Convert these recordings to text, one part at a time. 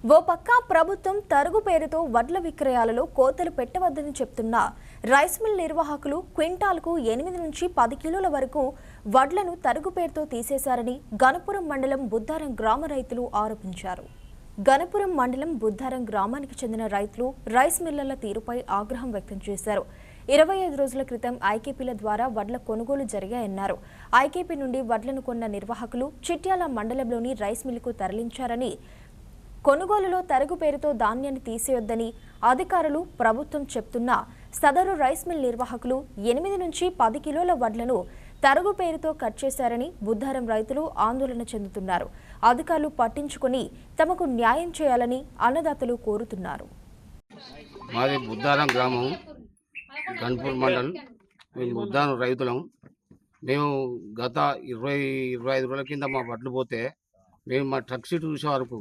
ఓ పక్క ప్రభుత్వం తరుగు పేరుతో వడ్ల విక్రయాలలో కోతలు పెట్టవద్దని చెప్తున్న రైస్ మిల్ నిర్వాహకులు క్వింటాల్కు 8 నుంచి 10 కిలోల వరకు వడ్లను తరుగు పేరుతో తీసేశారని గణపురం మండలం బుద్ధారం గ్రామ రైతులు ఆరోపించారు. గణపురం మండలం బుద్ధారం గ్రామానికి చెందిన రైతులు రైస్ మిల్లర్ల తీరుపై ఆగ్రహం వ్యక్తం చేశారు. 25 రోజుల క్రితం ఐకేపీల ద్వారా వడ్ల కొనుగోలు జరిగాయన్నారు. ఐకేపీ నుండి వడ్లను కొన్న నిర్వాహకులు చిట్యాల మండలంలోని రైస్ మిల్లుకు తరలించారని, కొనుగోలులో తరుగు పేరుతో ధాన్యాన్ని తీసేయొద్దని అధికారులు ప్రభుత్వం చెప్తున్నా సదరు రైస్ మిల్ నిర్వాహకులు 8 నుంచి 10 కిలోల వడ్లను తరుగు పేరుతో కట్ చేశారని బుద్ధారం రైతులు ఆందోళన చెందుతున్నారు. అధికారులు పట్టించుకొని తమకు న్యాయం చేయాలని అన్నదాతలు కోరుతున్నారు. మాది బుద్ధారం గ్రామం, గణపూర్ మండల్. మేము బుద్ధారం రైతులం. మేము గత 20-25 రోజుల కింద మా వడ్లు పోతే మేము మా ట్రక్ సీట్ చూసే వరకు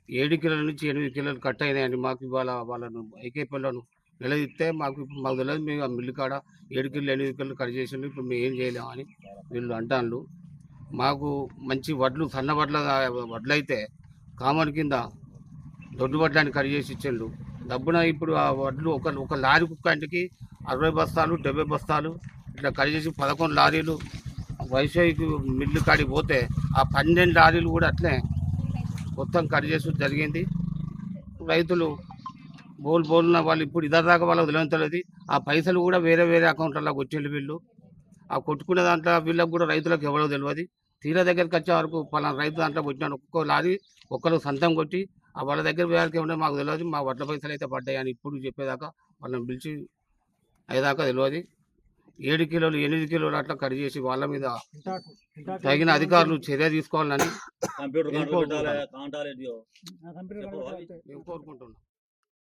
7 కిలోల నుంచి 8 కిలోలు కట్ అయినాయండి. మాకు ఇవాళ వాళ్ళను ఐకేపీలను నిలదీస్తే మాకు తెలియదు. మేము ఆ మిల్లు కాడ 7 కిలోలు 8 కిలోలు కట్ చేసిండు. ఇప్పుడు మేము ఏం చేయలేమని వీళ్ళు అంటాను. మాకు మంచి వడ్లు, సన్న వడ్లు అయితే కామన్ కింద దొడ్డు వడ్లని కట్ చేసి ఇచ్చిండు. డబ్బున ఇప్పుడు ఆ వడ్లు ఒక లారీ కుక్కంటికి 60 బస్తాలు 70 బస్తాలు ఇట్లా కట్ చేసి 11 లారీలు వైసీపీ మిల్లు కాడికి పోతే ఆ 12 లారీలు కూడా అట్లే మొత్తం కట్ చేసి జరిగింది. రైతులు బోలున్న వాళ్ళు ఇప్పుడు ఇద్దరిదాకా వాళ్ళకి తెలియదు. ఆ పైసలు కూడా వేరే అకౌంట్లలో కొట్టిండు వీళ్ళు. ఆ కొట్టుకునే దాంట్లో వీళ్ళకి కూడా రైతులకు ఎవరో తెలియదు. తీర దగ్గరికి వచ్చే వరకు పలానా రైతు దాంట్లో కొట్టినాడు. ఒక్కొక్క లారీ ఒక్కరు సొంతం కొట్టి ఆ వాళ్ళ దగ్గర వేయాలకి ఏమంటే మాకు తెలియదు. మా వడ్ల పైసలు అయితే పడ్డాయని ఇప్పుడు చెప్పేదాకా వాళ్ళని పిలిచి అయ్యేదాకా తెలియదు. 7 కిలోలు 8 కిలోలు అట్లా కట్ చేసి వాళ్ళ మీద తగిన అధికారులు చర్య తీసుకోవాలని మేము కోరుకుంటున్నాం.